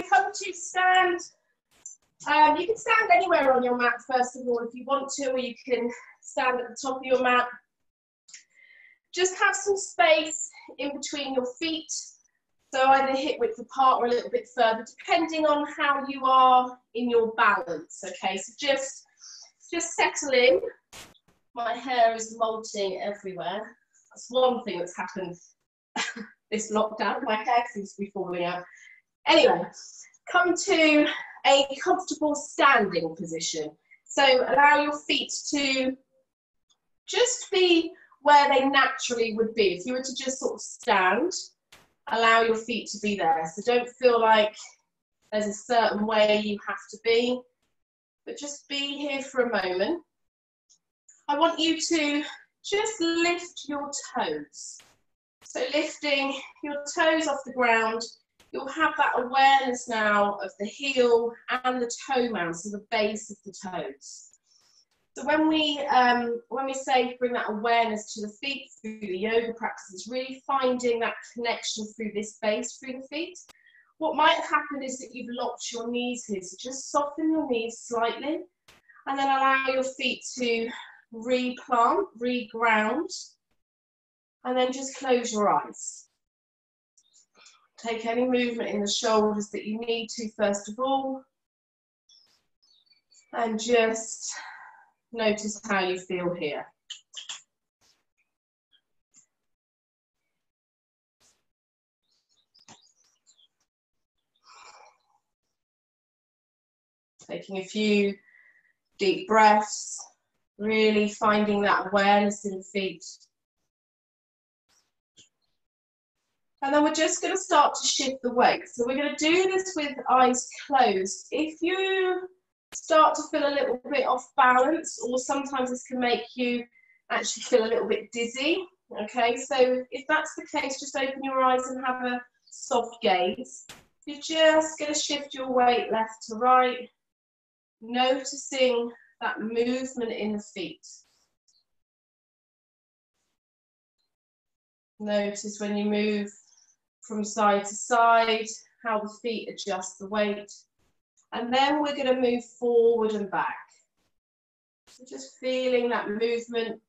come to stand. You can stand anywhere on your mat, first of all, if you want to, or you can stand at the top of your mat. Just have some space in between your feet, so either hip width apart or a little bit further, depending on how you are in your balance. Okay, so just settle in. My hair is molting everywhere. That's one thing that's happened this lockdown. My hair seems to be falling out. Anyway, come to a comfortable standing position. So allow your feet to just be where they naturally would be. If you were to just sort of stand, allow your feet to be there. So don't feel like there's a certain way you have to be, but just be here for a moment. I want you to just lift your toes. So lifting your toes off the ground, you'll have that awareness now of the heel and the toe mound, so the base of the toes. So when we say bring that awareness to the feet through the yoga practice, it's really finding that connection through this base, through the feet. What might happen is that you've locked your knees here, so just soften your knees slightly, and then allow your feet to replant, reground, and then just close your eyes. Take any movement in the shoulders that you need to, first of all, and just notice how you feel here. Taking a few deep breaths, really finding that awareness in the feet. And then we're just going to start to shift the weight. So we're going to do this with eyes closed. If you start to feel a little bit off balance, or sometimes this can make you actually feel a little bit dizzy, okay? So if that's the case, just open your eyes and have a soft gaze. You're just going to shift your weight left to right, noticing that movement in the feet. Notice when you move from side to side, how the feet adjust the weight. And then we're going to move forward and back. So just feeling that movement.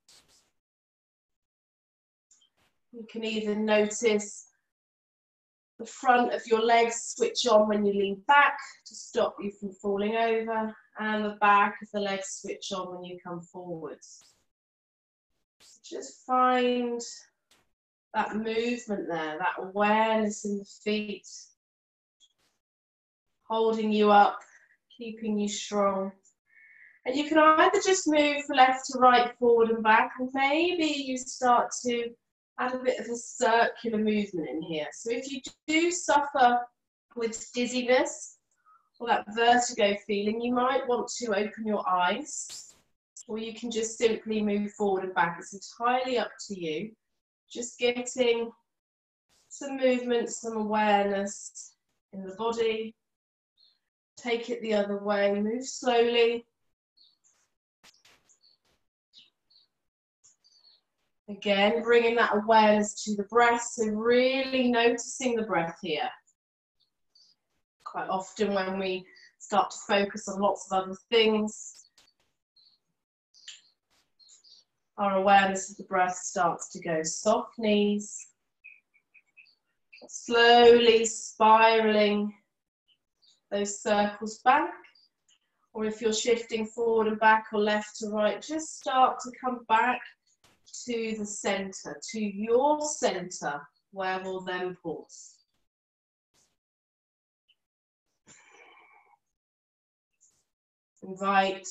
You can even notice the front of your legs switch on when you lean back to stop you from falling over, and the back of the legs switch on when you come forwards. So just find that movement there, that awareness in the feet, holding you up, keeping you strong. And you can either just move left to right, forward and back, and maybe you start to add a bit of a circular movement in here. So if you do suffer with dizziness or that vertigo feeling, you might want to open your eyes, or you can just simply move forward and back. It's entirely up to you. Just getting some movement, some awareness in the body. Take it the other way, move slowly. Again, bringing that awareness to the breath, so really noticing the breath here. Quite often when we start to focus on lots of other things, our awareness of the breath starts to go. Soft knees, slowly spiraling those circles back. Or if you're shifting forward and back or left to right, just start to come back to the center, to your center, where we'll then pause. Invite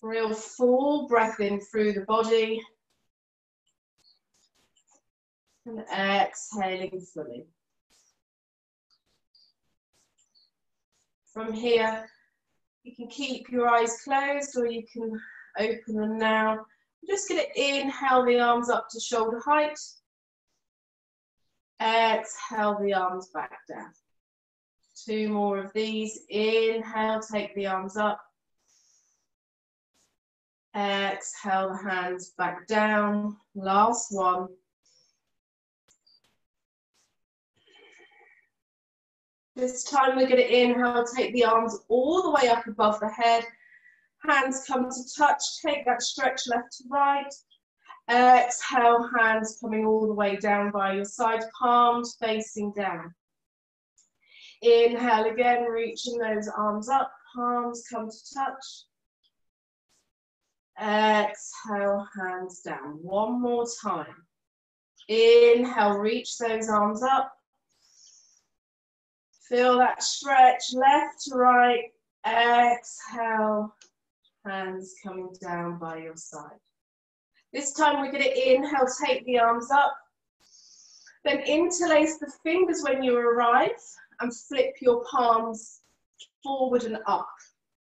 real full breath in through the body and exhaling fully. From here, you can keep your eyes closed or you can open them now. I'm just going to inhale the arms up to shoulder height. Exhale the arms back down. 2 more of these. Inhale, take the arms up. Exhale the hands back down. Last one. This time we're going to inhale, take the arms all the way up above the head. Hands come to touch, take that stretch left to right. Exhale, hands coming all the way down by your side, palms facing down. Inhale again, reaching those arms up, palms come to touch. Exhale, hands down. One more time. Inhale, reach those arms up. Feel that stretch left to right. Exhale, hands coming down by your side. This time we're going to inhale, take the arms up. Then interlace the fingers when you arrive and flip your palms forward and up.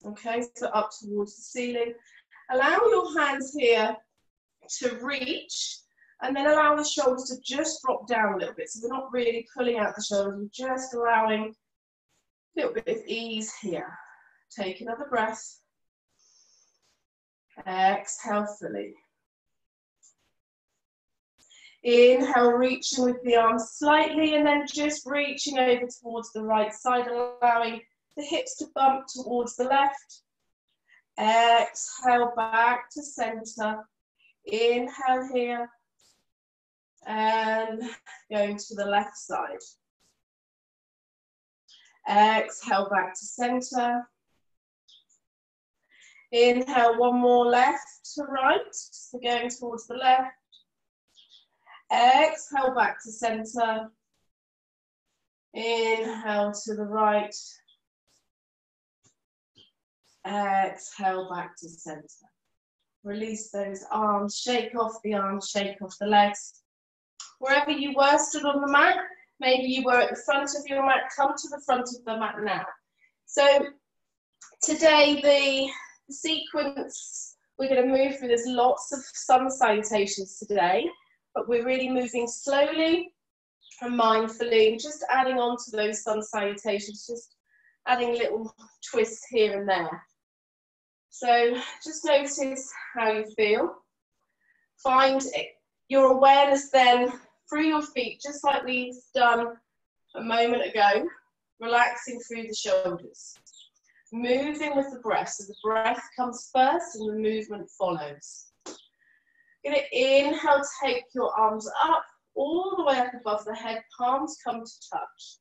Okay, so up towards the ceiling. Allow your hands here to reach and then allow the shoulders to just drop down a little bit. So we're not really pulling out the shoulders, we're just allowing a little bit of ease here. Take another breath. Exhale fully. Inhale, reaching with the arms slightly and then just reaching over towards the right side, allowing the hips to bump towards the left. Exhale, back to center. Inhale here. And going to the left side. Exhale, back to center. Inhale, one more left to right. So going towards the left. Exhale, back to center. Inhale to the right. Exhale, back to center. Release those arms, shake off the arms, shake off the legs. Wherever you were stood on the mat, maybe you were at the front of your mat, come to the front of the mat now. So today the sequence, we're going to move through, there's lots of sun salutations today, but we're really moving slowly and mindfully, just adding on to those sun salutations, just adding little twists here and there. So just notice how you feel. Find your awareness then through your feet, just like we've done a moment ago, relaxing through the shoulders. Moving with the breath, so the breath comes first and the movement follows. You're going to inhale, take your arms up, all the way up above the head, palms come to touch.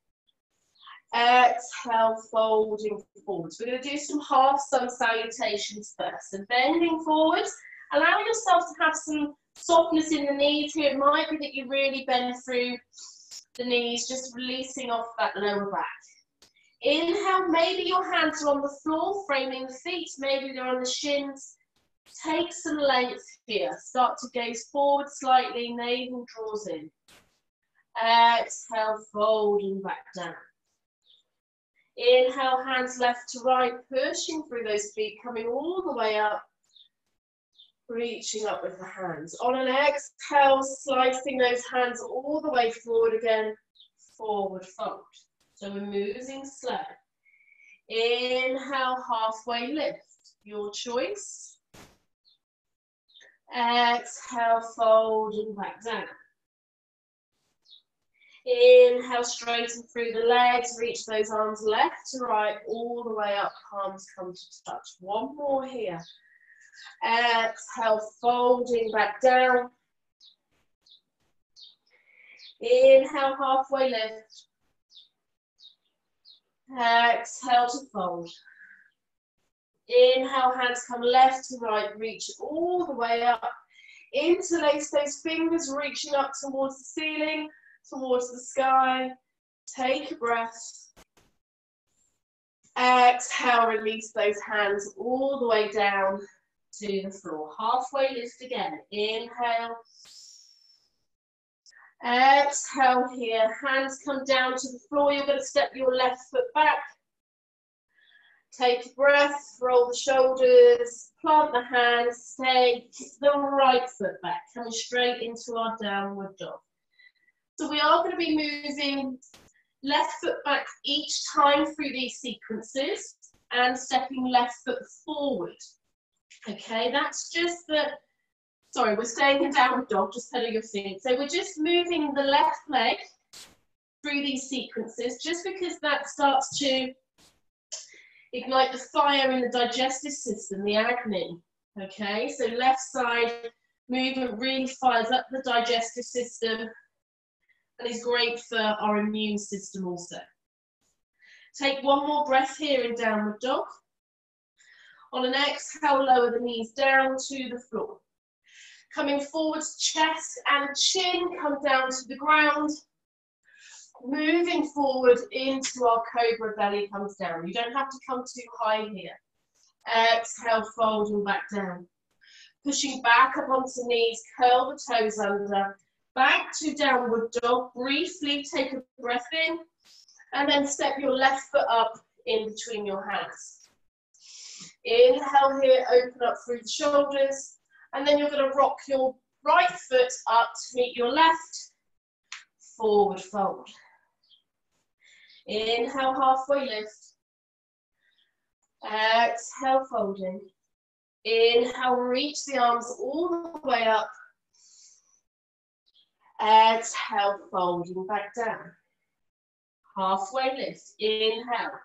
Exhale, folding forwards. We're going to do some half sun salutations first. So bending forwards, allow yourself to have some softness in the knees here. It might be that you really bend through the knees, just releasing off that lower back. Inhale, maybe your hands are on the floor, framing the feet, maybe they're on the shins. Take some length here. Start to gaze forward slightly, navel draws in. Exhale, folding back down. Inhale, hands left to right, pushing through those feet, coming all the way up, reaching up with the hands. On an exhale, slicing those hands all the way forward again, forward fold. So we're moving slow. Inhale, halfway lift, your choice. Exhale, folding back down. Inhale, straighten through the legs, reach those arms left to right, all the way up, palms come to touch. One more here. Exhale, folding back down. Inhale, halfway lift. Exhale to fold. Inhale, hands come left to right, reach all the way up. Interlace those fingers, reaching up towards the ceiling, towards the sky. Take a breath. Exhale, release those hands all the way down to the floor. Halfway lift again. Inhale. Exhale here. Hands come down to the floor. You're going to step your left foot back. Take a breath, roll the shoulders, plant the hands, take the right foot back, coming straight into our downward dog. So we are going to be moving left foot back each time through these sequences and stepping left foot forward. Okay, that's just the, sorry, we're staying in downward dog, just pedal your feet. So we're just moving the left leg through these sequences, just because that starts to ignite the fire in the digestive system, the Agni. Okay, so left side movement really fires up the digestive system and is great for our immune system also. Take one more breath here in downward dog. On an exhale, lower the knees down to the floor. Coming forwards, chest and chin come down to the ground. Moving forward into our cobra, belly comes down. You don't have to come too high here. Exhale, folding back down. Pushing back up onto knees, curl the toes under. Back to downward dog. Briefly take a breath in and then step your left foot up in between your hands. Inhale here, open up through the shoulders, and then you're going to rock your right foot up to meet your left. Forward fold. Inhale, halfway lift. Exhale, folding. Inhale, reach the arms all the way up. Exhale, folding back down. Halfway lift. Inhale.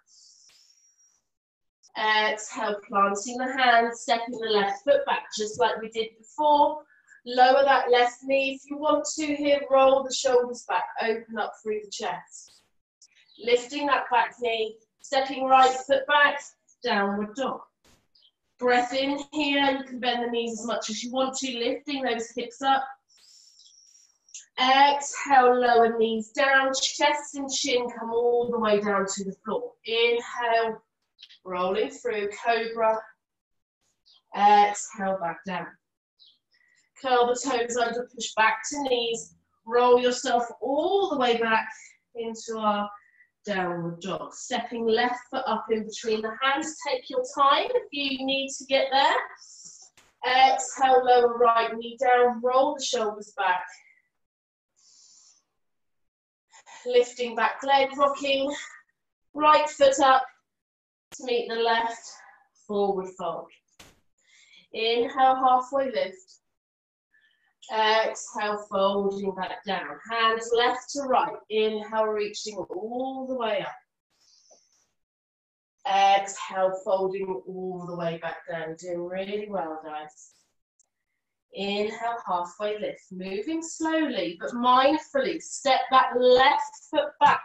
Exhale, planting the hands, stepping the left foot back, just like we did before. Lower that left knee. If you want to here, roll the shoulders back, open up through the chest. Lifting that back knee, stepping right foot back, downward dog. Breath in here, you can bend the knees as much as you want to, lifting those hips up. Exhale, lower knees down, chest and chin come all the way down to the floor. Inhale, rolling through, cobra. Exhale, back down. Curl the toes under, push back to knees, roll yourself all the way back into our downward dog. Stepping left foot up in between the hands. Take your time if you need to get there. Exhale, lower right knee down, roll the shoulders back. Lifting back leg, rocking. Right foot up to meet the left. Forward fold. Inhale, halfway lift. Exhale, folding back down. Hands left to right. Inhale, reaching all the way up. Exhale, folding all the way back down. Doing really well, guys. Inhale, halfway lift. Moving slowly, but mindfully. Step that left foot back.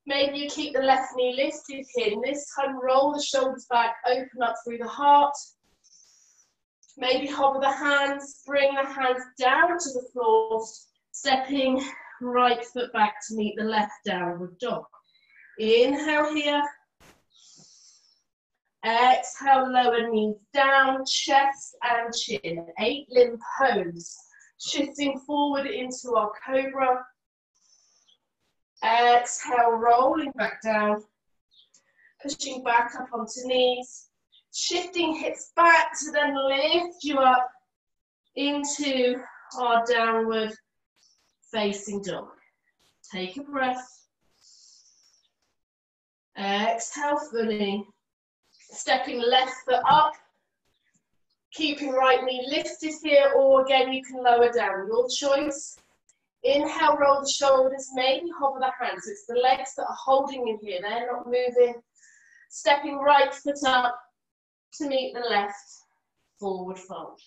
Maybe you keep the left knee lifted here. This time, roll the shoulders back, open up through the heart. Maybe hover the hands, bring the hands down to the floor, stepping right foot back to meet the left downward dog. Inhale here. Exhale, lower knees down, chest and chin. 8 limb pose. Shifting forward into our cobra. Exhale, rolling back down. Pushing back up onto knees. Shifting hips back to then lift you up into our downward facing dog. Take a breath. Exhale fully. Stepping left foot up. Keeping right knee lifted here, or again you can lower down, your choice. Inhale, roll the shoulders, maybe hover the hands. It's the legs that are holding in here, they're not moving. Stepping right foot up to meet the left, forward fold.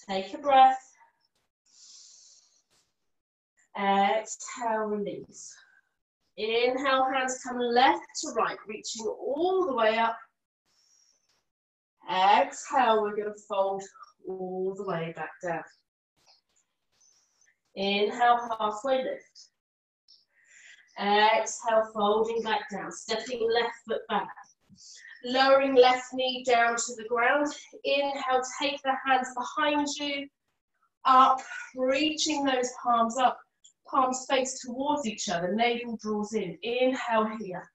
Take a breath. Exhale, release. Inhale, hands come left to right, reaching all the way up. Exhale, we're going to fold all the way back down. Inhale, halfway lift. Exhale, folding back down, stepping left foot back. Lowering left knee down to the ground. Inhale, take the hands behind you, up, reaching those palms up. Palms face towards each other, navel draws in. Inhale here.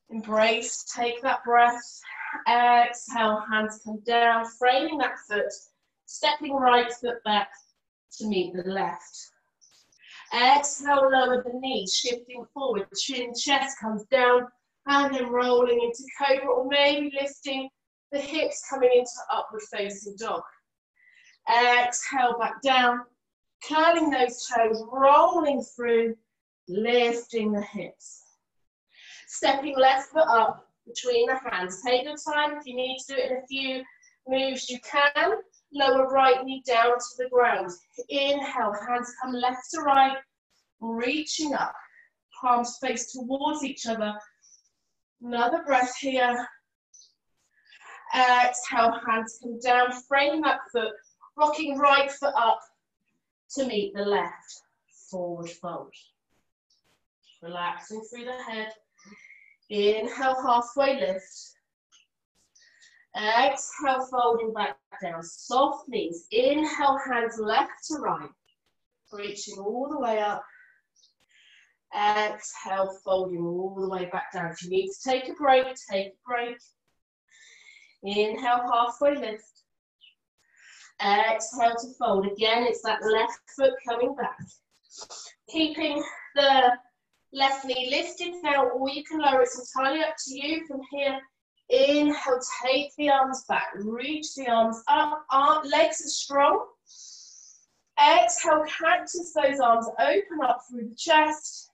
Embrace, take that breath. Exhale, hands come down, framing that foot, stepping right foot back to meet the left. Exhale, lower the knees, shifting forward, chin, chest comes down, and then rolling into cobra, or maybe lifting the hips, coming into upward facing dog. Exhale, back down. Curling those toes, rolling through, lifting the hips. Stepping left foot up between the hands. Take your time. If you need to do it in a few moves, you can. Lower right knee down to the ground. Inhale, hands come left to right, reaching up. Palms face towards each other. Another breath here. Exhale, hands come down, frame that foot, rocking right foot up to meet the left. Forward fold. Relaxing through the head. Inhale, halfway lift. Exhale, folding back down. Soft knees. Inhale, hands left to right. Reaching all the way up. Exhale, folding all the way back down. If you need to take a break, take a break. Inhale, halfway lift. Exhale to fold. Again, it's that left foot coming back. Keeping the left knee lifted now, or you can lower it. It's entirely up to you from here. Inhale, take the arms back. Reach the arms up. Legs are strong. Exhale, cactus those arms. Open up through the chest.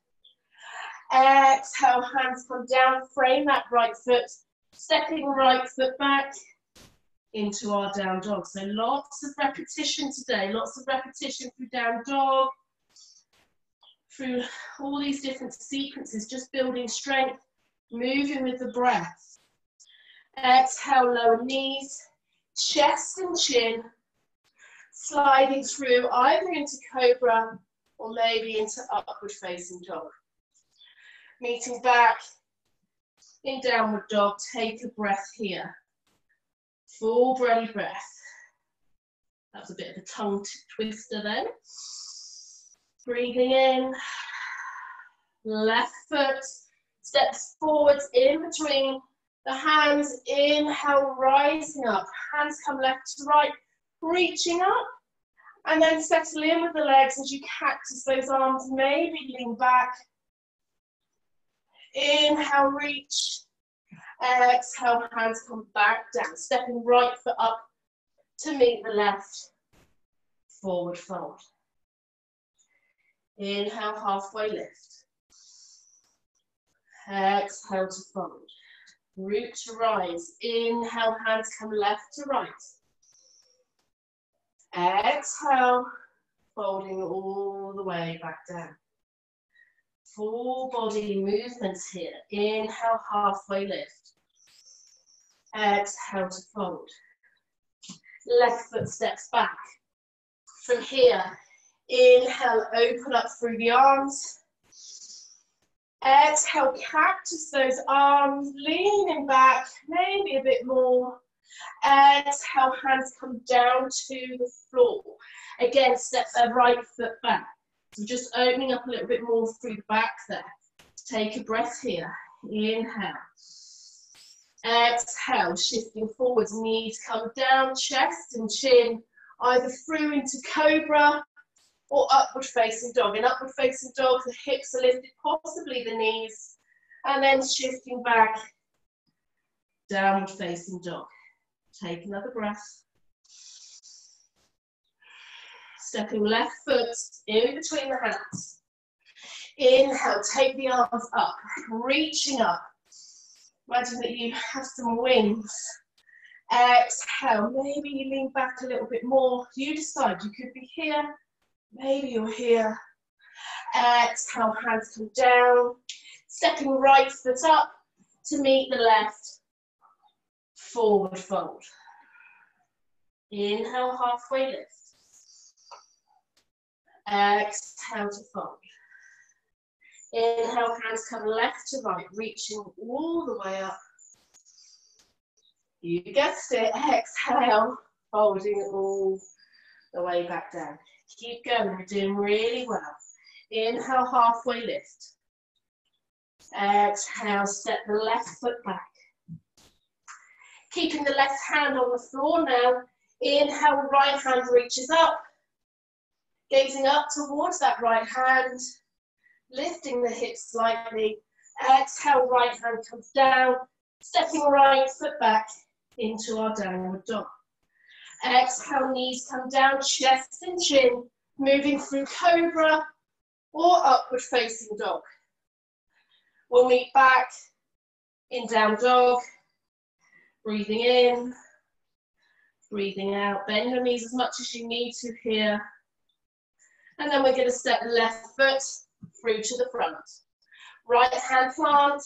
Exhale, hands come down. Frame that right foot. Stepping right foot back into our down dog. So lots of repetition today. Lots of repetition through down dog. Through all these different sequences. Just building strength. Moving with the breath. Exhale, lower knees. Chest and chin. Sliding through either into cobra or maybe into upward facing dog. Meeting back in downward dog. Take a breath here. Full belly breath. That was a bit of a tongue twister then. Breathing in. Left foot steps forwards in between the hands. Inhale, rising up. Hands come left to right. Reaching up, and then settle in with the legs as you cactus those arms, maybe lean back. Inhale, reach. Exhale, hands come back down. Stepping right foot up to meet the left. Forward fold. Inhale, halfway lift. Exhale to fold. Root to rise. Inhale, hands come left to right. Exhale, folding all the way back down. Full body movements here. Inhale, halfway lift. Exhale to fold. Left foot steps back. From here, inhale, open up through the arms. Exhale, cactus those arms, leaning back, maybe a bit more. Exhale, hands come down to the floor. Again, step the right foot back. So just opening up a little bit more through the back there. Take a breath here. Inhale. Exhale, shifting forwards, knees come down, chest and chin, either through into cobra or upward facing dog. In upward facing dog, the hips are lifted, possibly the knees, and then shifting back, downward facing dog. Take another breath. Stepping left foot in between the hands. Inhale, take the arms up, reaching up. Imagine that you have some wings. Exhale, maybe you lean back a little bit more. You decide, you could be here, maybe you're here. Exhale, hands come down. Stepping right foot up to meet the left. Forward fold. Inhale, halfway lift. Exhale to fold. Inhale, hands come left to right, reaching all the way up. You guessed it. Exhale, folding all the way back down. Keep going, we're doing really well. Inhale, halfway lift. Exhale, step the left foot back. Keeping the left hand on the floor now. Inhale, right hand reaches up. Gazing up towards that right hand. Lifting the hips slightly. Exhale, right hand comes down. Stepping right foot back into our downward dog. Exhale, knees come down, chest and chin. moving through cobra or upward facing dog. We'll meet back in down dog, breathing in, breathing out. Bend your knees as much as you need to here. And then we're going to step the left foot through to the front. Right hand plant,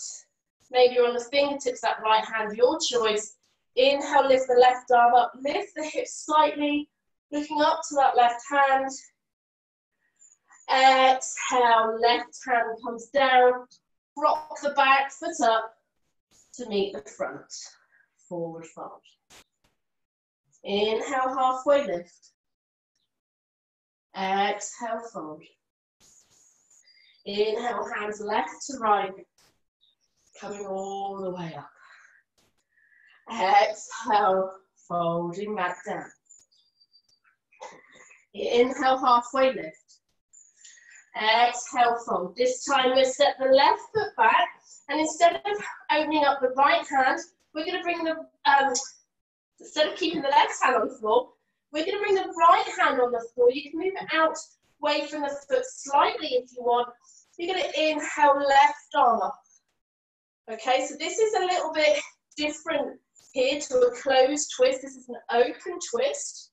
maybe you're on the fingertips, that right hand, your choice. Inhale, lift the left arm up, lift the hips slightly, looking up to that left hand. Exhale, left hand comes down, rock the back foot up to meet the front. Forward fold. Inhale, halfway lift. Exhale, fold. Inhale, hands left to right, coming all the way up. Exhale, folding back down. Inhale, halfway lift. Exhale, fold. This time we'll step the left foot back, and instead of opening up the right hand, we're going to bring the, instead of keeping the left hand on the floor, we're going to bring the right hand on the floor. You can move it out away from the foot slightly if you want. You're going to inhale, left arm up. Okay, so this is a little bit different here to a closed twist. This is an open twist.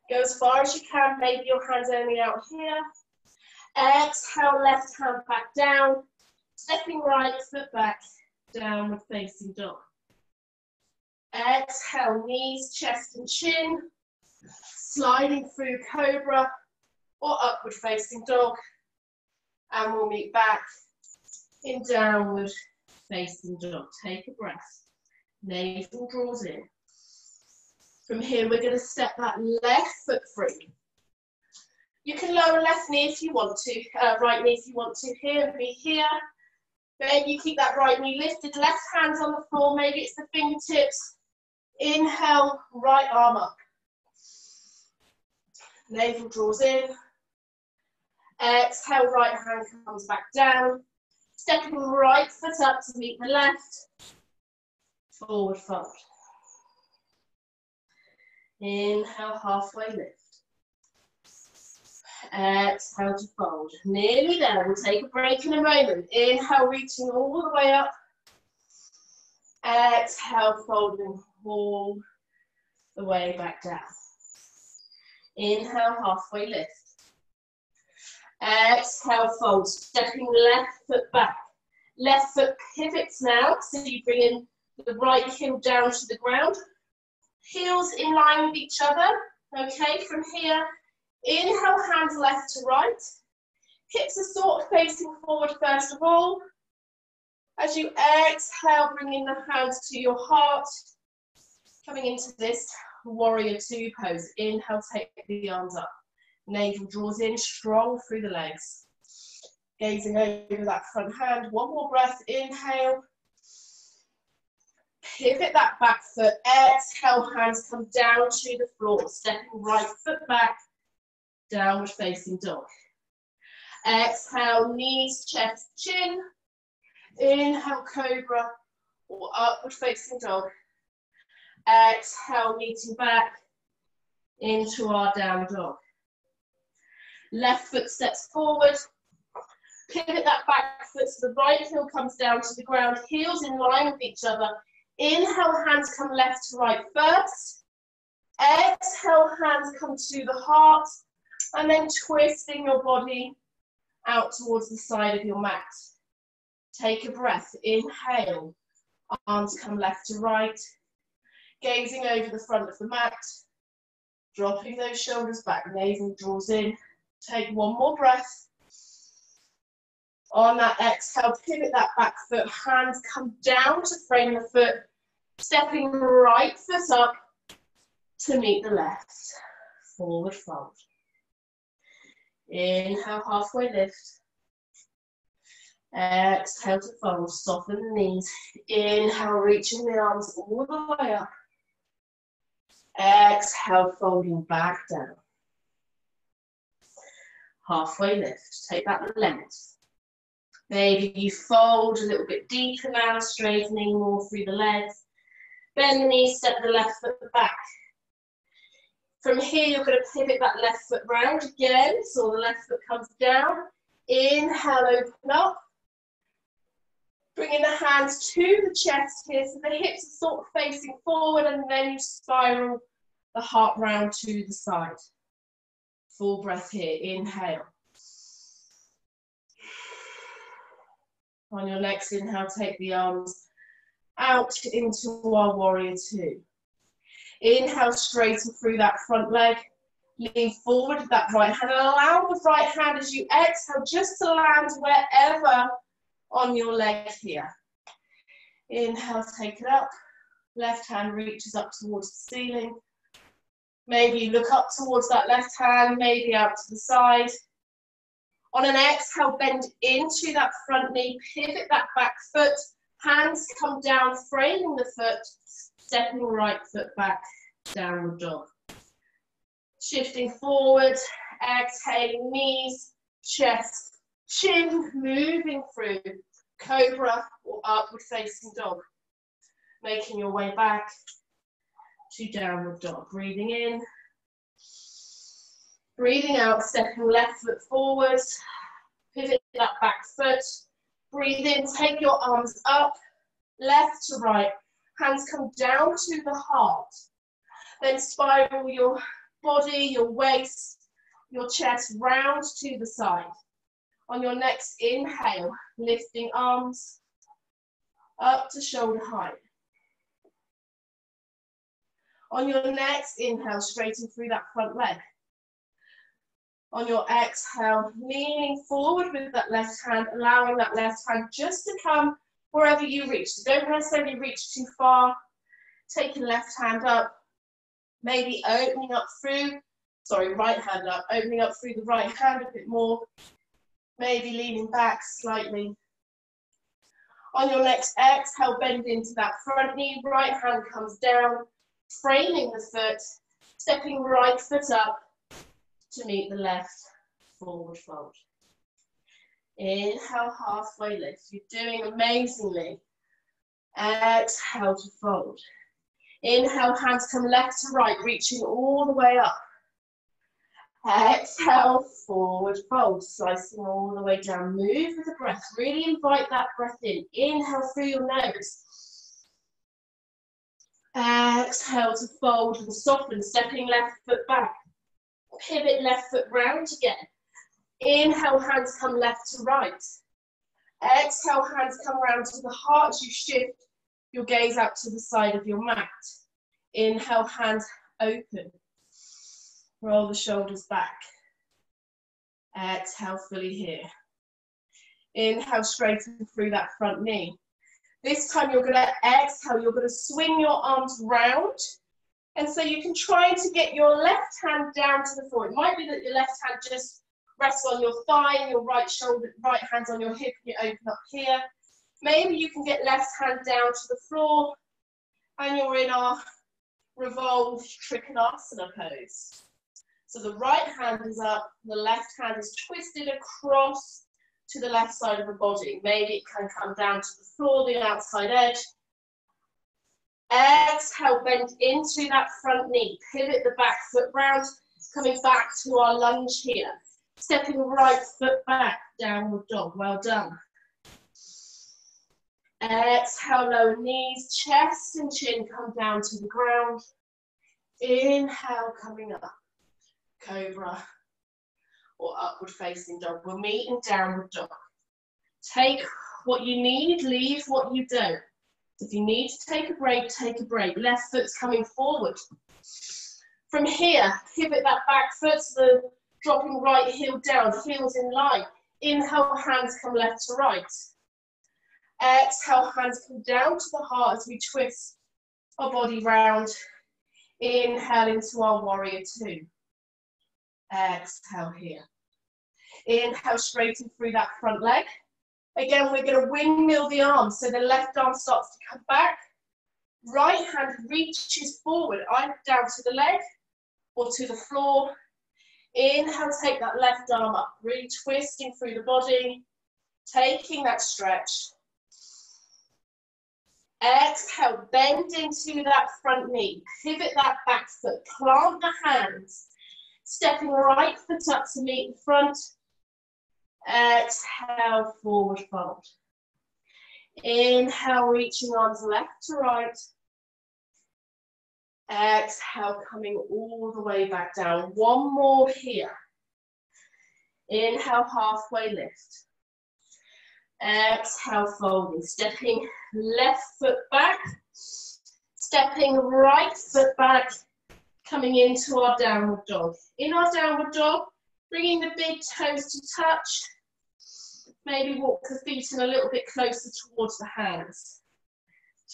Go as far as you can, maybe your hand's only out here. Exhale, left hand back down. Stepping right foot back, downward facing dog. Exhale, knees, chest and chin. Sliding through cobra or upward facing dog. And we'll meet back in downward facing dog. Take a breath. Navel draws in. From here, we're going to step that left foot free. You can lower left knee if you want to, right knee if you want to. Here and be here. Then you keep that right knee lifted, left hand on the floor. Maybe it's the fingertips. Inhale, right arm up. Navel draws in. Exhale, right hand comes back down. Stepping right foot up to meet the left. Forward fold. Inhale, halfway lift. Exhale to fold. Nearly there. We'll take a break in a moment. Inhale, reaching all the way up. Exhale, folding all the way back down. Inhale, halfway lift. Exhale, fold. Stepping left foot back. Left foot pivots now. So you bring in the right heel down to the ground. Heels in line with each other. Okay, from here, inhale, hands left to right. Hips are sort of facing forward first of all. As you exhale, bringing the hands to your heart. Coming into this warrior two pose. Inhale, take the arms up. Navel draws in, strong through the legs. Gazing over that front hand. One more breath, inhale. Pivot that back foot. Exhale, hands come down to the floor. Stepping right foot back. Downward facing dog. Exhale, knees, chest, chin. Inhale, cobra or upward facing dog. Exhale, meeting back into our down dog. Left foot steps forward. Pivot that back foot so the right heel comes down to the ground. Heels in line with each other. Inhale, hands come left to right first. Exhale, hands come to the heart. And then twisting your body out towards the side of your mat. Take a breath. Inhale. Arms come left to right. Gazing over the front of the mat. Dropping those shoulders back. Navel draws in. Take one more breath. On that exhale, pivot that back foot. Hands come down to frame the foot. Stepping right foot up to meet the left. Forward fold. Inhale, halfway lift. Exhale to fold. Soften the knees. Inhale, reaching the arms all the way up. Exhale, folding back down. Halfway lift. Take that length. Maybe you fold a little bit deeper now, straightening more through the legs. Bend the knees, step the left foot back. From here, you're going to pivot that left foot round again, so the left foot comes down. Inhale, open up. Bringing the hands to the chest here, so the hips are sort of facing forward, and then you spiral the heart round to the side. Full breath here, inhale. On your next inhale, take the arms out into our warrior two. Inhale, straighten through that front leg. Lean forward with that right hand, and allow the right hand as you exhale just to land wherever on your leg here. Inhale, take it up. Left hand reaches up towards the ceiling. Maybe you look up towards that left hand, maybe out to the side. On an exhale, bend into that front knee, pivot that back foot. Hands come down, framing the foot, stepping right foot back, downward dog. Shifting forward, exhaling knees, chest, chin, moving through cobra or upward facing dog. Making your way back to downward dog. Breathing in, breathing out, stepping left foot forwards, pivot that back foot. Breathe in, take your arms up, left to right. Hands come down to the heart. Then spiral your body, your waist, your chest round to the side. On your next inhale, lifting arms up to shoulder height. On your next inhale, straighten through that front leg. On your exhale, leaning forward with that left hand, allowing that left hand just to come wherever you reach. So don't necessarily reach too far. Take your left hand up, maybe opening up through, right hand up, opening up through the right hand a bit more, maybe leaning back slightly. On your next exhale, bend into that front knee, right hand comes down, framing the foot, stepping right foot up to meet the left, forward fold. Inhale, halfway lift. You're doing amazingly. Exhale to fold. Inhale, hands come left to right, reaching all the way up. Exhale, forward fold, slicing all the way down. Move with the breath. Really invite that breath in. Inhale through your nose. Exhale to fold and soften, stepping left foot back. Pivot left foot round again. Inhale, hands come left to right. Exhale, hands come round to the heart as you shift your gaze out to the side of your mat. Inhale, hands open. Roll the shoulders back. Exhale, fully here. Inhale, straighten through that front knee. This time you're going to exhale, you're going to swing your arms round. And so you can try to get your left hand down to the floor. It might be that your left hand just rests on your thigh and your right hand's on your hip and you open up here. Maybe you can get left hand down to the floor and you're in our revolved Trikonasana pose. So the right hand is up, the left hand is twisted across to the left side of the body. Maybe it can come down to the floor, the outside edge. Exhale, bend into that front knee. Pivot the back foot round, coming back to our lunge here. Stepping right foot back, downward dog. Well done. Exhale, lower knees, chest and chin come down to the ground. Inhale, coming up. Cobra or upward facing dog. We'll meet in downward dog. Take what you need, leave what you don't. If you need to take a break, take a break. Left foot's coming forward. From here, pivot that back foot, so the dropping right heel down, heels in line. Inhale, hands come left to right. Exhale, hands come down to the heart as we twist our body round. Inhale into our warrior two. Exhale here. Inhale, straighten through that front leg. Again, we're going to windmill the arms, so the left arm starts to come back. Right hand reaches forward, either down to the leg or to the floor. Inhale, take that left arm up, really twisting through the body, taking that stretch. Exhale, bend into that front knee. Pivot that back foot. Plant the hands. Stepping right foot up to meet the front. Exhale, forward fold. Inhale, reaching arms left to right. Exhale, coming all the way back down. One more here. Inhale, halfway lift. Exhale, folding. Stepping left foot back. Stepping right foot back. Coming into our downward dog. In our downward dog, bringing the big toes to touch. Maybe walk the feet in a little bit closer towards the hands.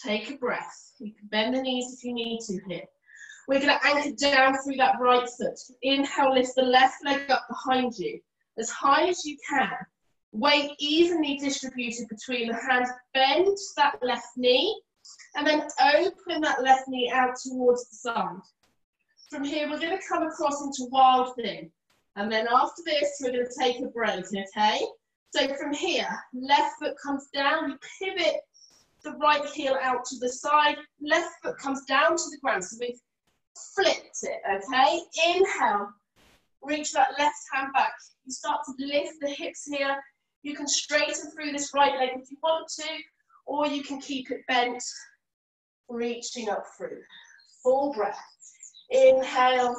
Take a breath. You can bend the knees if you need to here. We're going to anchor down through that right foot. Inhale, lift the left leg up behind you, as high as you can. Weight evenly distributed between the hands. Bend that left knee, and then open that left knee out towards the side. From here, we're going to come across into wild thing. And then after this, we're going to take a break, okay? So from here, left foot comes down, you pivot the right heel out to the side, left foot comes down to the ground. So we've flipped it, okay? Inhale, reach that left hand back. You start to lift the hips here. You can straighten through this right leg if you want to, or you can keep it bent, reaching up through. Full breath. Inhale.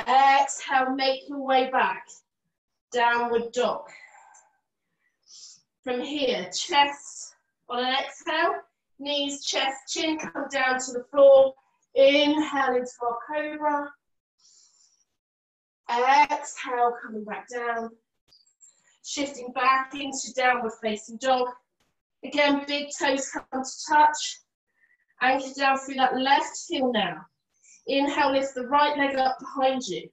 Exhale, make your way back. Downward dog. From here, chest on an exhale, knees, chest, chin come down to the floor. Inhale into our cobra. Exhale, coming back down. Shifting back into downward facing dog. Again, big toes come to touch. Anchor down through that left heel now. Inhale, lift the right leg up behind you.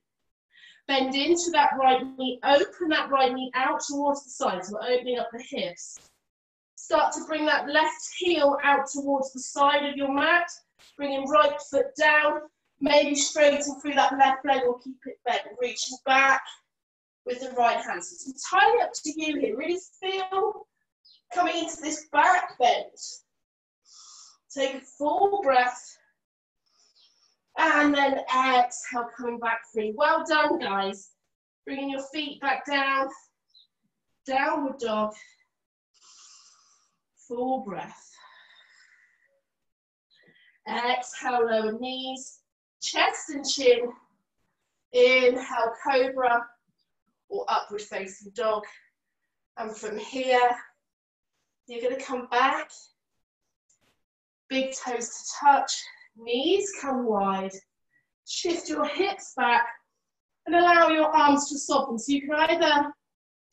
Bend into that right knee, open that right knee out towards the sides. We're opening up the hips. Start to bring that left heel out towards the side of your mat. Bringing right foot down. Maybe straighten through that left leg or keep it bent. Reaching back with the right hand. So it's entirely up to you here. Really feel coming into this back bend. Take a full breath. And then exhale, coming back through. Well done, guys. Bringing your feet back down. Downward dog. Full breath. Exhale, lower knees. Chest and chin. Inhale, cobra or upward facing dog. And from here, you're going to come back. Big toes to touch. Knees come wide. Shift your hips back and allow your arms to soften. So you can either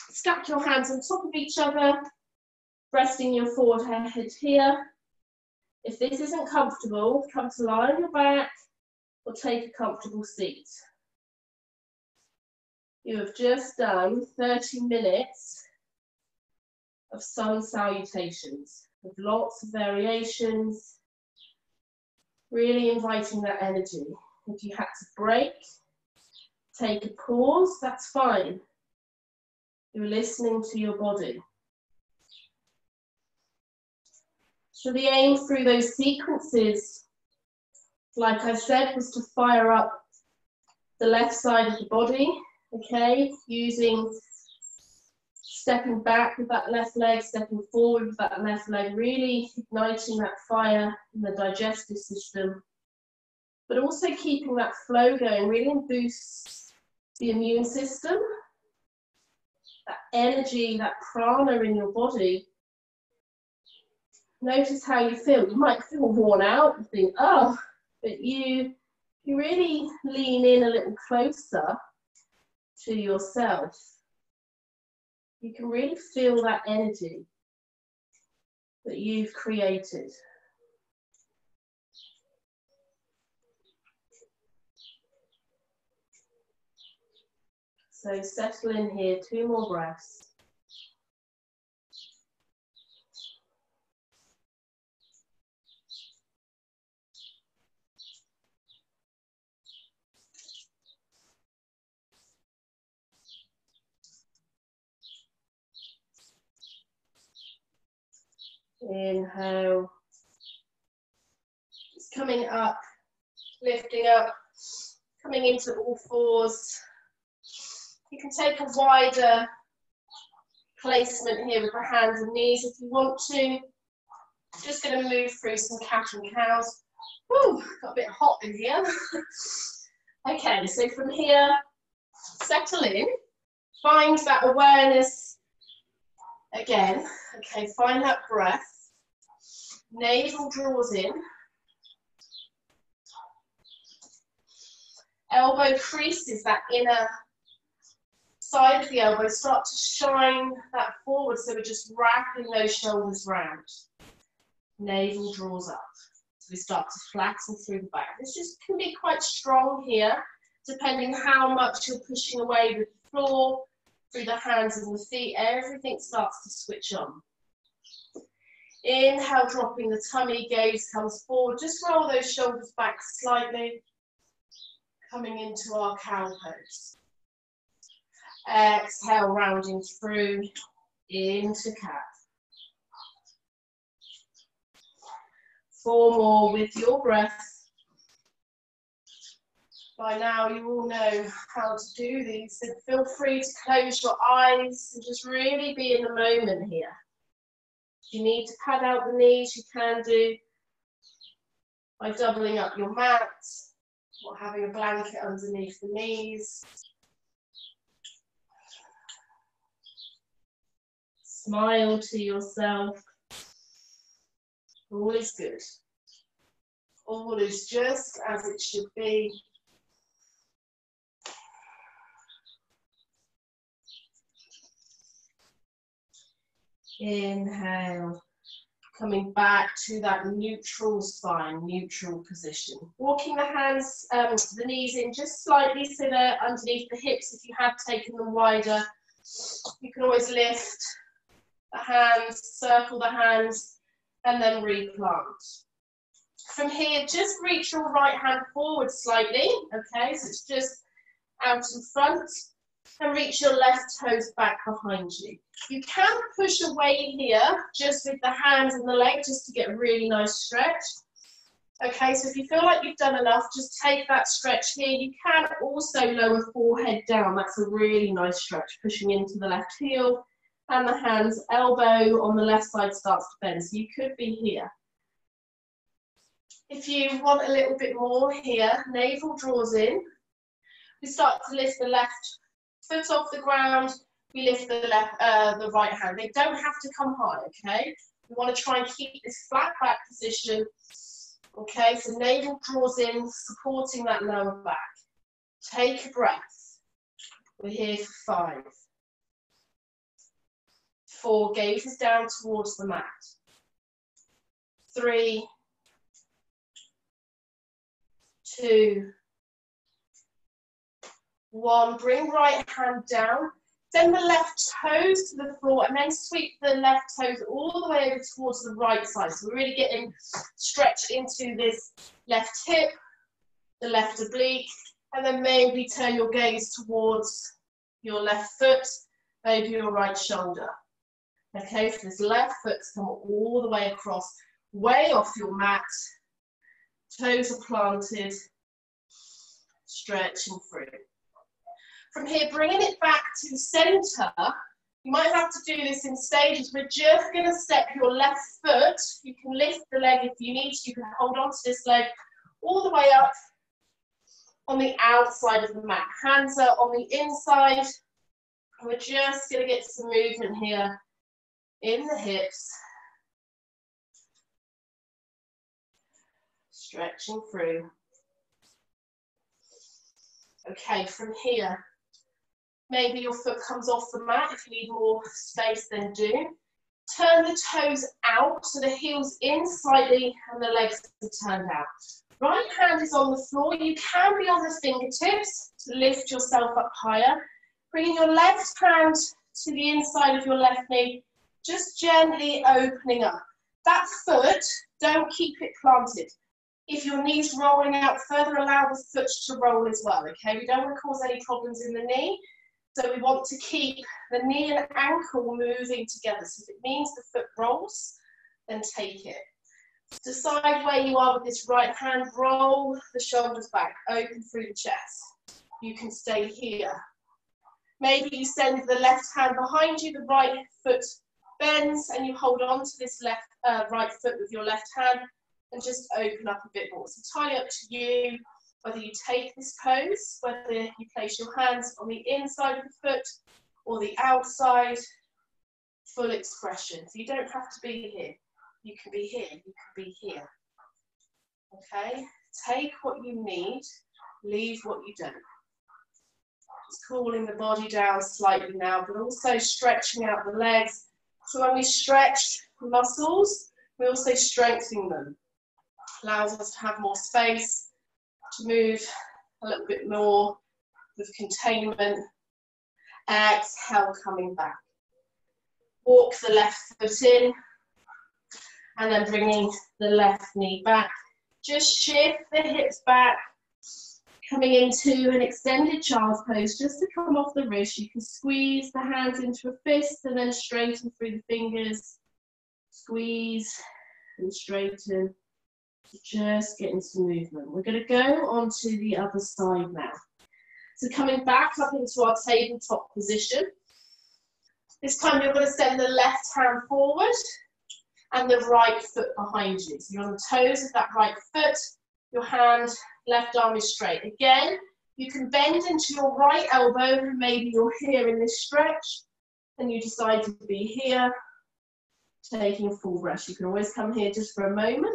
stack your hands on top of each other, resting your forward head here. If this isn't comfortable, come to lie on your back or take a comfortable seat. You have just done 30 minutes of sun salutations with lots of variations. Really inviting that energy. If you had to break, take a pause, that's fine. You're listening to your body. So the aim through those sequences, like I said, was to fire up the left side of the body, okay? Using stepping back with that left leg, stepping forward with that left leg, really igniting that fire in the digestive system, but also keeping that flow going, really boosts the immune system, that energy, that prana in your body. Notice how you feel. You might feel worn out and think, oh, but you really lean in a little closer to yourself. You can really feel that energy that you've created. So settle in here, 2 more breaths. Inhale. Just coming up, lifting up, coming into all fours. You can take a wider placement here with the hands and knees if you want to. Just going to move through some cat and cows. Woo, got a bit hot in here. Okay, so from here, settle in. Find that awareness again. Okay, find that breath. Navel draws in. Elbow creases, that inner side of the elbow. Start to shine that forward, so we're just wrapping those shoulders round. Navel draws up. So we start to flatten through the back. This just can be quite strong here, depending how much you're pushing away with the floor, through the hands and the feet. Everything starts to switch on. Inhale, dropping the tummy, gaze comes forward. Just roll those shoulders back slightly. Coming into our cow pose. Exhale, rounding through into cat. 4 more with your breath. By now you all know how to do these, so feel free to close your eyes and just really be in the moment here. If you need to pad out the knees, you can do by doubling up your mat or having a blanket underneath the knees. Smile to yourself. All is good. All is just as it should be. Inhale, coming back to that neutral spine, neutral position. Walking the hands, the knees in just slightly so they're underneath the hips. If you have taken them wider, you can always lift the hands, circle the hands, and then replant. From here, just reach your right hand forward slightly, okay, so it's just out in front, and reach your left toes back behind you. You can push away here, just with the hands and the leg, just to get a really nice stretch. Okay, so if you feel like you've done enough, just take that stretch here. You can also lower forehead down. That's a really nice stretch, pushing into the left heel, and the hands, elbow on the left side starts to bend, so you could be here. If you want a little bit more here, navel draws in. We start to lift the left foot off the ground. We lift the right hand. They don't have to come high, okay? We want to try and keep this flat back position. Okay, so navel draws in, supporting that lower back. Take a breath. We're here for 5. 4, gazes down towards the mat. 3, 2, 1. Bring right hand down. Send the left toes to the floor and then sweep the left toes all the way over towards the right side. So we're really getting stretched into this left hip, the left oblique, and then maybe turn your gaze towards your left foot, maybe your right shoulder. Okay, so this left foot's come all the way across, way off your mat. Toes are planted, stretching through. From here, bringing it back to center, you might have to do this in stages. We're just going to step your left foot. You can lift the leg if you need to. You can hold on to this leg all the way up on the outside of the mat. Hands are on the inside. We're just going to get some movement here in the hips. Stretching through. Okay, from here, maybe your foot comes off the mat. If you need more space, then do. Turn the toes out, so the heel's in slightly and the legs are turned out. Right hand is on the floor. You can be on the fingertips to lift yourself up higher. Bringing your left hand to the inside of your left knee, just gently opening up. That foot, don't keep it planted. If your knee's rolling out further, allow the foot to roll as well, okay? We don't want to cause any problems in the knee, so we want to keep the knee and ankle moving together. So if it means the foot rolls, then take it. Decide where you are with this right hand, roll the shoulders back, open through the chest. You can stay here. Maybe you send the left hand behind you, the right foot bends, and you hold on to this right foot with your left hand and just open up a bit more. It's entirely up to you whether you take this pose, whether you place your hands on the inside of the foot or the outside. Full expression. So you don't have to be here. You can be here. You can be here. Okay? Take what you need. Leave what you don't. Just cooling the body down slightly now, but also stretching out the legs. So when we stretch muscles, we also strengthen them. Allows us to have more space, to move a little bit more with containment. Exhale, coming back. Walk the left foot in, and then bringing the left knee back. Just shift the hips back, coming into an extended child's pose, just to come off the wrist. You can squeeze the hands into a fist and then straighten through the fingers. Squeeze and straighten. Just getting some movement. We're going to go on to the other side now. So coming back up into our tabletop position. This time you're going to send the left hand forward and the right foot behind you. So you're on the toes of that right foot, your hand, left arm is straight. Again, you can bend into your right elbow, and maybe you're here in this stretch, and you decide to be here, taking a full breath. You can always come here just for a moment.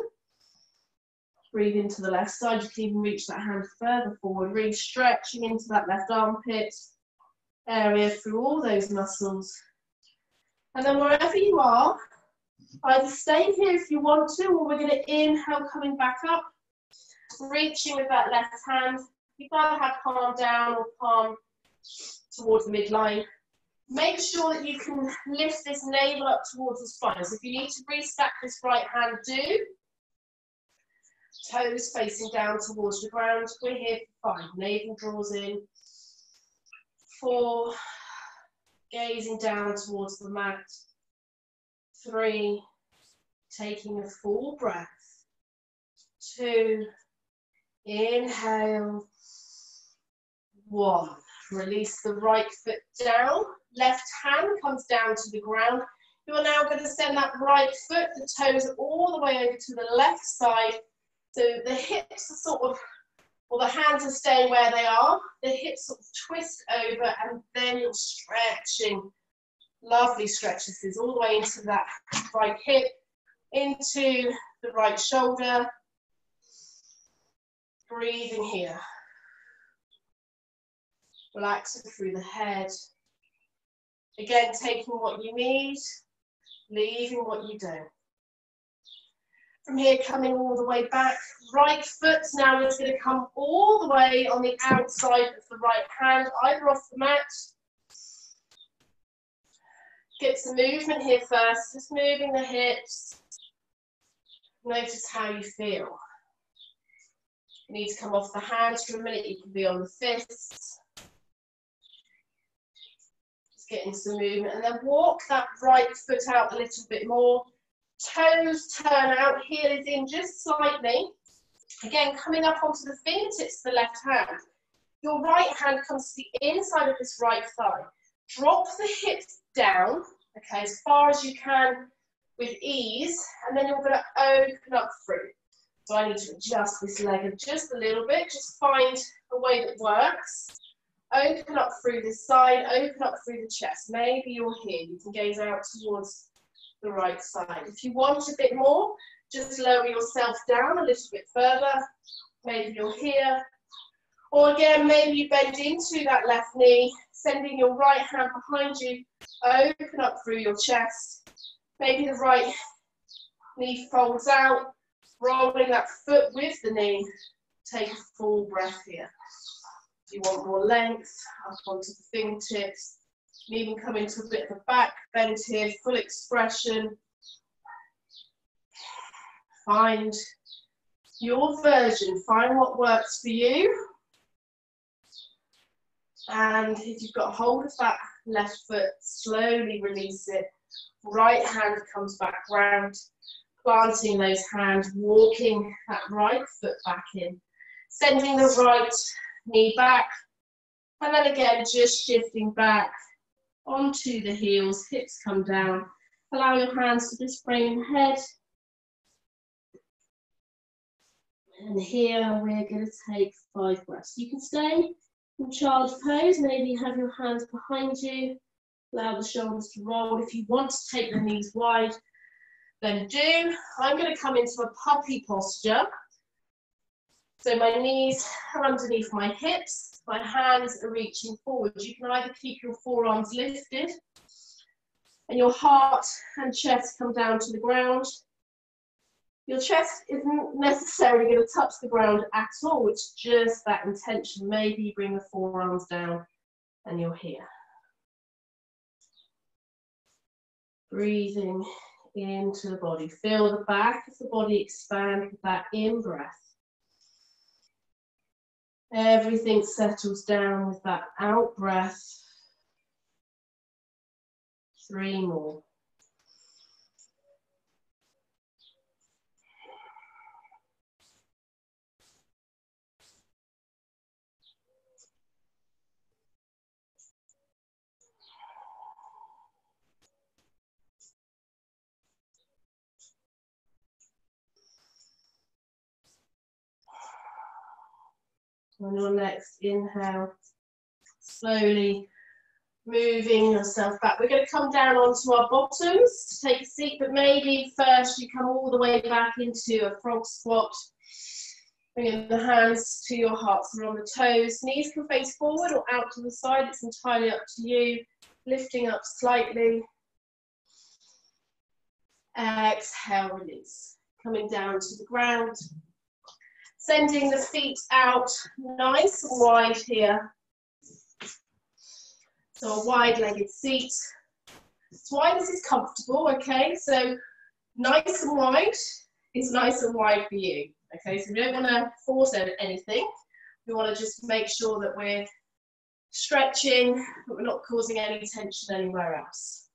Breathe into the left side. You can even reach that hand further forward, really stretching into that left armpit area through all those muscles. And then wherever you are, either stay here if you want to, or we're going to inhale, coming back up, reaching with that left hand. You've got to have palm down or palm towards the midline. Make sure that you can lift this navel up towards the spine. So if you need to restack this right hand, do. Toes facing down towards the ground. We're here for 5. Navel draws in. 4. Gazing down towards the mat. 3. Taking a full breath. 2. Inhale. 1. Release the right foot down. Left hand comes down to the ground. You're now going to send that right foot, the toes all the way over to the left side. So the hips are sort of, or the hands are staying where they are. The hips sort of twist over, and then you're stretching. Lovely stretch. This is all the way into that right hip, into the right shoulder. Breathing here. Relaxing through the head. Again, taking what you need, leaving what you don't. From here, coming all the way back. Right foot now is going to come all the way on the outside of the right hand, either off the mat. Get some movement here first, just moving the hips. Notice how you feel. You need to come off the hands for a minute, you can be on the fists. Just getting some movement, and then walk that right foot out a little bit more. Toes turn out, heel is in just slightly. Again, coming up onto the fingertips of the left hand. Your right hand comes to the inside of this right thigh. Drop the hips down, okay, as far as you can with ease, and then you're going to open up through. So I need to adjust this leg just a little bit, just find a way that works. Open up through this side, open up through the chest. Maybe you're here, you can gaze out towards the right side. If you want a bit more, just lower yourself down a little bit further. Maybe you're here. Or again, maybe you bend into that left knee, sending your right hand behind you, open up through your chest. Maybe the right knee folds out, rolling that foot with the knee. Take a full breath here. If you want more length, up onto the fingertips. You can even come into a bit of a back bend here, full expression. Find your version, find what works for you. And if you've got hold of that left foot, slowly release it. Right hand comes back round, planting those hands, walking that right foot back in, sending the right knee back, and then again just shifting back onto the heels, hips come down, allow your hands to just frame the head. And here we're going to take 5 breaths. You can stay in child's pose, maybe have your hands behind you, allow the shoulders to roll. If you want to take the knees wide, then do. I'm going to come into a puppy posture. So my knees are underneath my hips, my hands are reaching forward. You can either keep your forearms lifted and your heart and chest come down to the ground. Your chest isn't necessarily going to touch the ground at all, it's just that intention. Maybe you bring the forearms down and you're here. Breathing into the body. Feel the back of the body expand with that in-breath. Everything settles down with that out-breath. 3 more. On your next inhale, slowly moving yourself back. We're going to come down onto our bottoms to take a seat, but maybe first you come all the way back into a frog squat. Bringing the hands to your hearts and on the toes. Knees can face forward or out to the side. It's entirely up to you. Lifting up slightly. Exhale, release. Coming down to the ground. Sending the feet out nice and wide here. So a wide-legged seat. As wide as is comfortable, okay? So nice and wide is nice and wide for you. Okay, so we don't want to force anything. We want to just make sure that we're stretching, but we're not causing any tension anywhere else.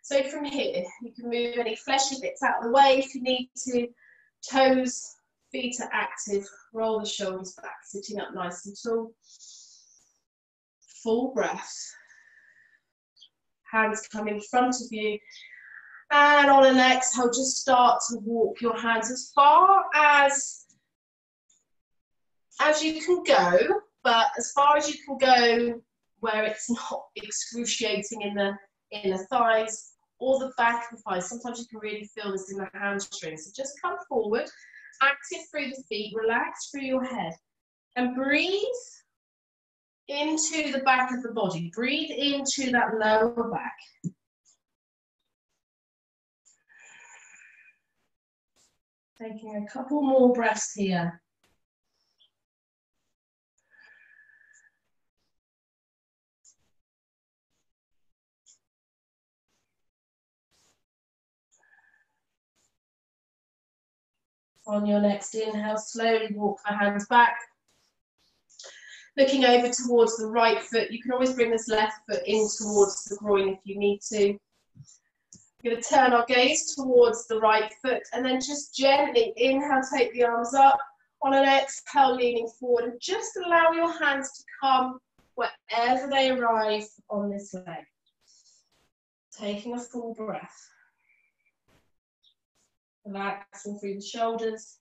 So from here, you can move any fleshy bits out of the way if you need to. Toes, feet are active. Roll the shoulders back, sitting up nice and tall. Full breath. Hands come in front of you. And on an exhale, just start to walk your hands as far as you can go, but as far as you can go where it's not excruciating in the inner thighs or the back of the thighs. Sometimes you can really feel this in the hamstrings. So just come forward, active through the feet, relax through your head, and breathe into the back of the body. Breathe into that lower back. Taking a couple more breaths here. On your next inhale, slowly walk the hands back. Looking over towards the right foot. You can always bring this left foot in towards the groin if you need to. We're going to turn our gaze towards the right foot and then just gently inhale, take the arms up. On an exhale, leaning forward, and just allow your hands to come wherever they arrive on this leg. Taking a full breath. Relaxing through the shoulders,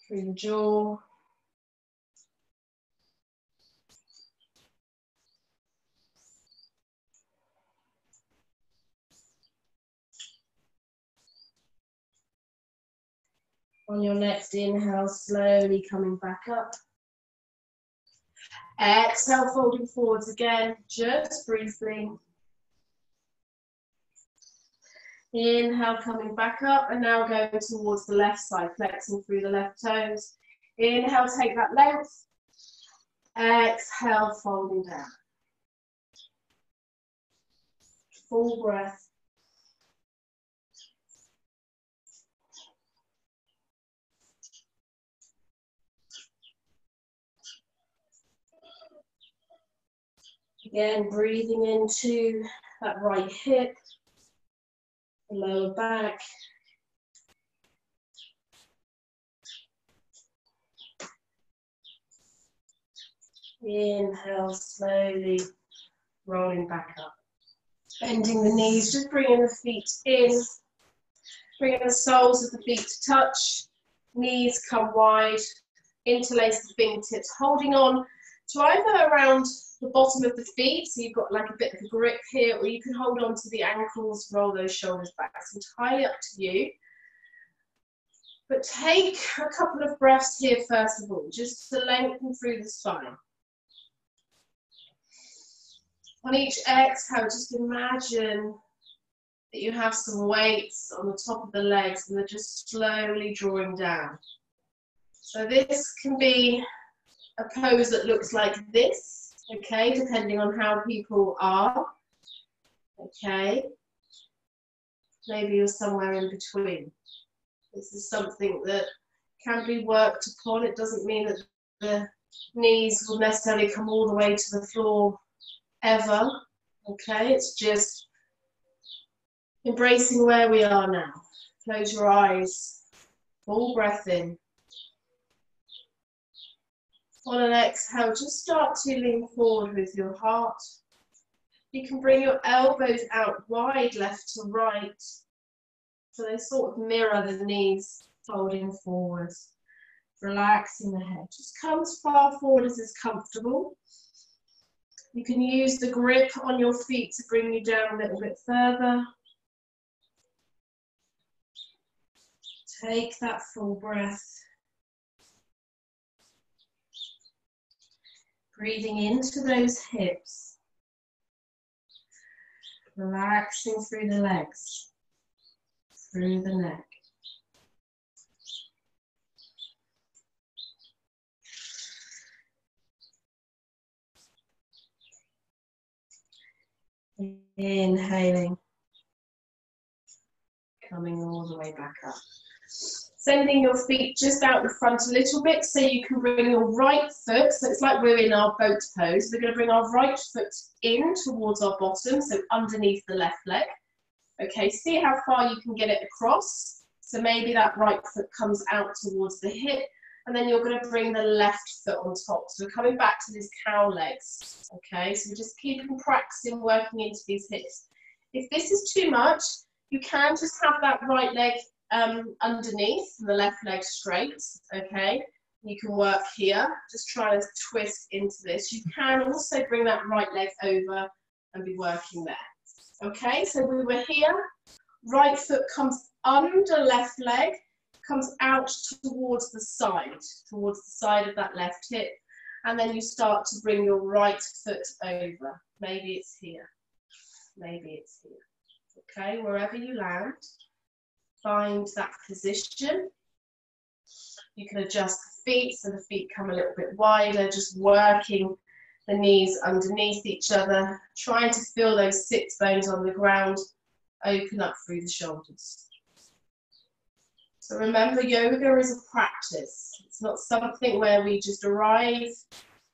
through the jaw. On your next inhale, slowly coming back up. Exhale, folding forwards again, just briefly. Inhale, coming back up, and now going towards the left side, flexing through the left toes. Inhale, take that length. Exhale, folding down. Full breath. Again, breathing into that right hip, the lower back. Inhale, slowly rolling back up. Bending the knees, just bringing the feet in. Bringing the soles of the feet to touch. Knees come wide. Interlace the fingertips, holding on to either around the bottom of the feet, so you've got like a bit of a grip here, or you can hold on to the ankles, roll those shoulders back. It's entirely up to you. But take a couple of breaths here first of all, just to lengthen through the spine. On each exhale, just imagine that you have some weights on the top of the legs and they're just slowly drawing down. So this can be a pose that looks like this, okay, depending on how people are, okay. Maybe you're somewhere in between. This is something that can be worked upon. It doesn't mean that the knees will necessarily come all the way to the floor ever, okay. It's just embracing where we are now. Close your eyes, full breath in. On an exhale, just start to lean forward with your heart. You can bring your elbows out wide, left to right, so they sort of mirror the knees, folding forwards, relaxing the head. Just come as far forward as is comfortable. You can use the grip on your feet to bring you down a little bit further. Take that full breath. Breathing into those hips. Relaxing through the legs, through the neck. Inhaling. Coming all the way back up. Sending your feet just out the front a little bit so you can bring your right foot, so it's like we're in our boat pose. We're going to bring our right foot in towards our bottom, so underneath the left leg. Okay, see how far you can get it across. So maybe that right foot comes out towards the hip, and then you're going to bring the left foot on top. So we're coming back to these cow legs. Okay, so we're just keeping practicing working into these hips. If this is too much, you can just have that right leg underneath and the left leg straight, okay? You can work here, just try to twist into this. You can also bring that right leg over and be working there. Okay, so we were here, right foot comes under left leg, comes out towards the side of that left hip, and then you start to bring your right foot over. Maybe it's here, maybe it's here. Okay, wherever you land. Find that position. You can adjust the feet so the feet come a little bit wider, just working the knees underneath each other, trying to feel those sits bones on the ground, open up through the shoulders. So remember, yoga is a practice. It's not something where we just arrive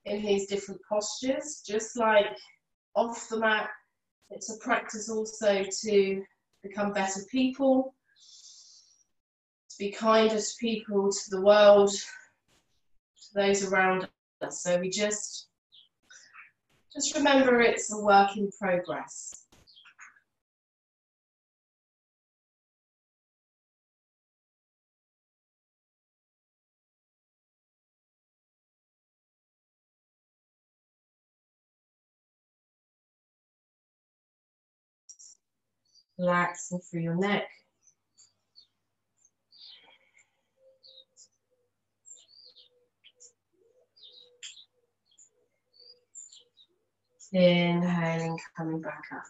in these different postures, just like off the mat. It's a practice also to become better people, be kinder to people, to the world, to those around us. So we just remember it's a work in progress. Relaxing through your neck. Inhaling, coming back up.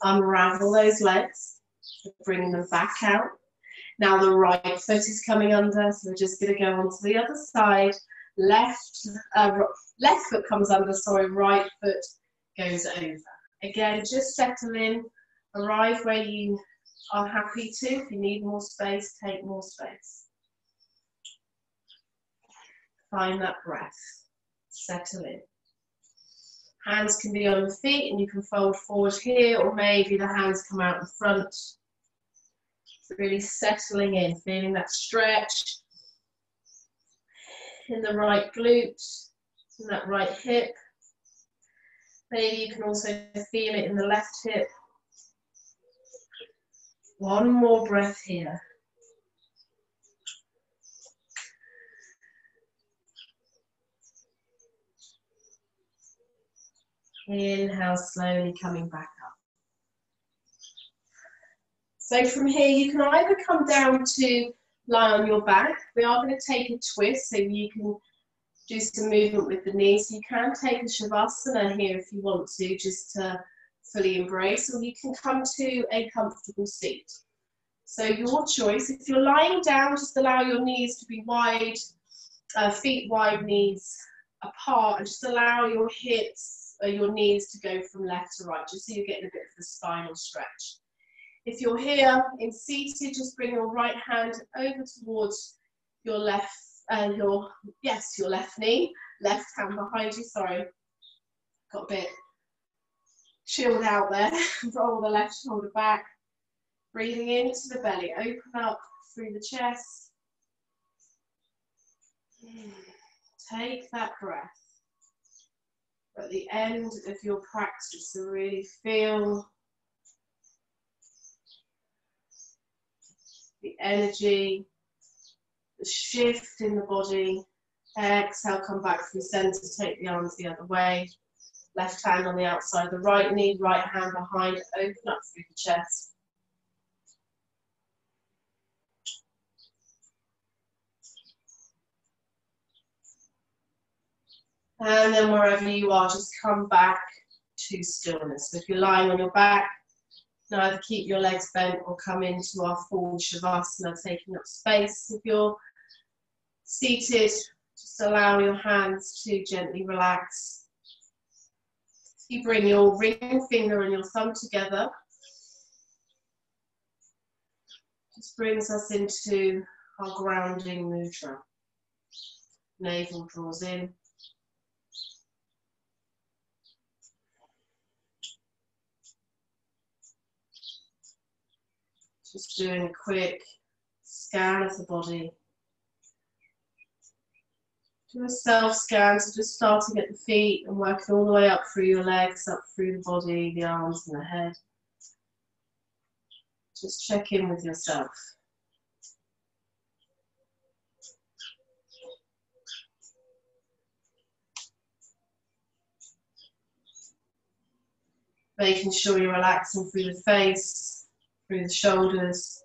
Unravel those legs, bringing them back out. Now the right foot is coming under, so we're just going to go on to the other side. Left foot comes under, sorry, right foot goes over. Again, just settle in, arrive where you are happy to. If you need more space, take more space. Find that breath, settle in. Hands can be on the feet and you can fold forward here, or maybe the hands come out the front Really settling in, feeling that stretch in the right glute, in that right hip. Maybe you can also feel it in the left hip. One more breath here. Inhale, slowly coming back up. So from here, you can either come down to lie on your back. We are going to take a twist, so you can do some movement with the knees. You can take a shavasana here if you want to, just to fully embrace, or you can come to a comfortable seat. So your choice. If you're lying down, just allow your knees to be wide, feet wide, knees apart, and just allow your hips, your knees to go from left to right, just so you're getting a bit of the spinal stretch. If you're here in seated, just bring your right hand over towards your left, your left knee, left hand behind you. Sorry, got a bit chilled out there. Roll the left shoulder back. Breathing into the belly, open up through the chest. Take that breath. At the end of your practice, to really feel the energy, the shift in the body. Exhale, come back through center, take the arms the other way. Left hand on the outside of the right knee, right hand behind, open up through the chest. And then wherever you are, just come back to stillness. So if you're lying on your back, either keep your legs bent or come into our full shavasana, taking up space. If you're seated, just allow your hands to gently relax. You bring your ring finger and your thumb together. This brings us into our grounding mudra. Navel draws in. Just doing a quick scan of the body. Do a self-scan, so just starting at the feet and working all the way up through your legs, up through the body, the arms and the head. Just check in with yourself. Making sure you're relaxing through the face, through the shoulders.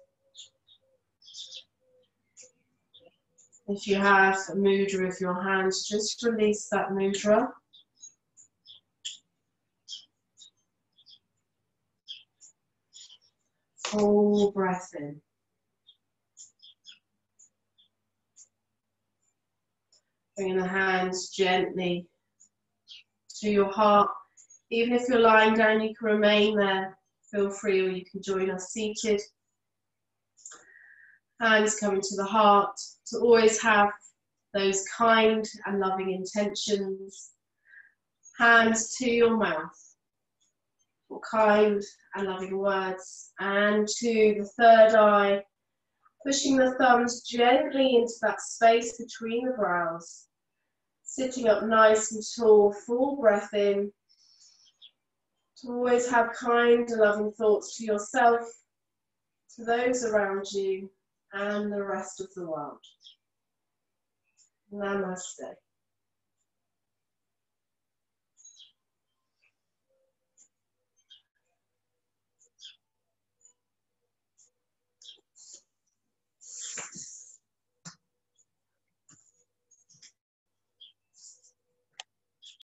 If you have a mudra with your hands, just release that mudra. Full breath in. Bringing the hands gently to your heart. Even if you're lying down, you can remain there. Feel free, or you can join us seated. Hands coming to the heart, to always have those kind and loving intentions. Hands to your mouth for kind and loving words. And to the third eye, pushing the thumbs gently into that space between the brows. Sitting up nice and tall, full breath in. To always have kind and loving thoughts to yourself, to those around you, and the rest of the world. Namaste.